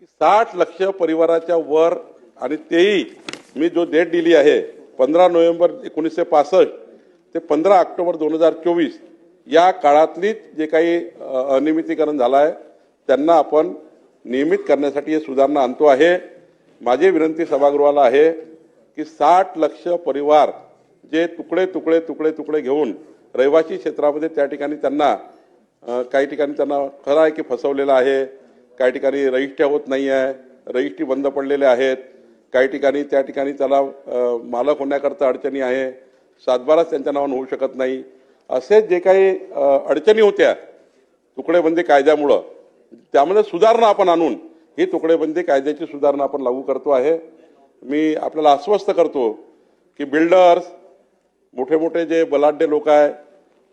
60 लाख परिवाराच्या वर आणि तेही मी जो डेट दिली आहे 15 नोव्हेंबर 1965 ते 15 ऑक्टोबर 2024 या काळातलीच जे काही अनियमितीकरण झालं आहे त्यांना आपण नियमित करण्यासाठी हे सुधारणा आणतो आहे। माझी विनंती सभागृहाला आहे की 60 लाख परिवार जे तुकडे घेऊन रहिवासी क्षेत्रामध्ये त्या ठिकाणी त्यांना काही ठिकाणी त्यांना खरं आहे की फसवलेलं आहे, काही ठिकाणी रजिस्ट्री होत नाही आहे, रजिस्ट्री बंद पडलेले आहेत, काही ठिकाणी त्या ठिकाणी त्याला मालक होण्याकरता अडचणी आहे, सातबाराच त्यांच्या नावाने होऊ शकत नाही, असे जे काही अडचणी होत्या तुकडेबंदी कायद्यामुळे त्यामध्ये सुधारणा आपण आणून ही तुकडेबंदी कायद्याची सुधारणा आपण लागू करतो आहे। मी आपल्याला आश्वस्त करतो की बिल्डर्स मोठे जे बलाढ्य लोक आहे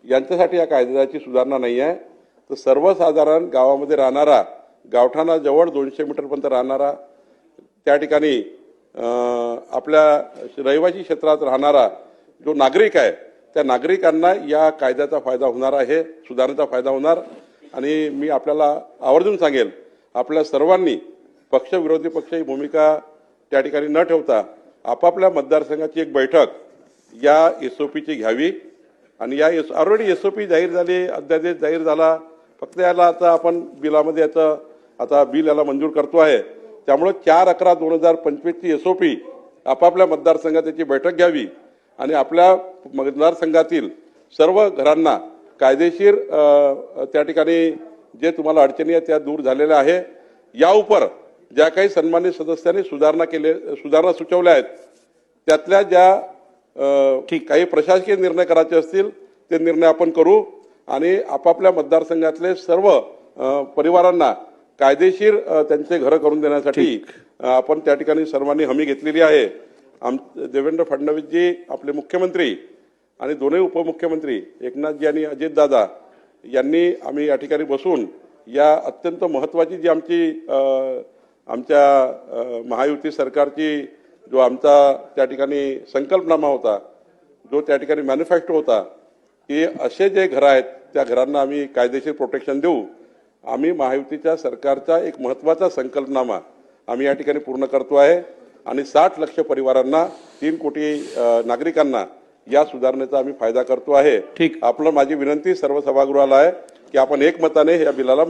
यांच्यासाठी या कायद्याची सुधारणा नाही आहे, तर सर्वसाधारण गावामध्ये राहणारा गावठाणाजवळ 200 मीटरपर्यंत राहणारा त्या ठिकाणी आपल्या रहिवासी क्षेत्रात राहणारा जो नागरिक आहे त्या नागरिकांना या कायद्याचा फायदा होणार आहे, सुधारणेचा फायदा होणार। आणि मी आपल्याला आवर्जून सांगेल आपल्या सर्वांनी पक्ष विरोधी पक्ष ही भूमिका त्या ठिकाणी न ठेवता आपापल्या मतदारसंघाची एक बैठक या एसओपीची घ्यावी आणि या ऑलरेडी एसओपी जाहीर झाली, अध्यादेश जाहीर झाला, फक्त याला आता आपण बिलामध्ये याचं आता बिल याला मंजूर करतो आहे। त्यामुळे 4/11/2025 ची एसओपी आपापल्या मतदारसंघात याची बैठक घ्यावी आणि आपल्या मतदारसंघातील सर्व घरांना कायदेशीर त्या ठिकाणी जे तुम्हाला अडचणी आहेत त्या दूर झालेल्या आहे। या उपर ज्या काही सन्मानित सदस्यांनी सुधारणा सुचवल्या आहेत त्यातल्या ज्या काही प्रशासकीय निर्णय करायचे असतील ते निर्णय आपण करू आणि आपापल्या मतदारसंघातले सर्व परिवारांना कायदेशीर त्यांचे घर करून देण्यासाठी आपण त्या ठिकाणी सर्वांनी हमी घेतलेली आहे। देवेंद्र फडणवीसजी आपले मुख्यमंत्री आणि दोन्ही उपमुख्यमंत्री एकनाथजी आणि अजितदादा यांनी आम्ही या ठिकाणी बसून या अत्यंत महत्त्वाची जी आमच्या महायुती सरकारची जो आमचा त्या ठिकाणी संकल्पनामा होता, जो त्या ठिकाणी मॅनिफेस्टो होता की असे जे घर आहेत त्या घरांना आम्ही कायदेशीर प्रोटेक्शन देऊ, आम्ही महायुतीच्या सरकारचा एक महत्त्वाचा संकल्पनामा आम्ही या ठिकाणी पूर्ण करतो आहे आणि 60 लाख परिवारांना 3 कोटी नागरिकांना या सुधारणेचा आम्ही फायदा करतो आहे। आपलं माझी विनंती सर्व सभागृहाला आहे की आपण एकमताने या बिलाला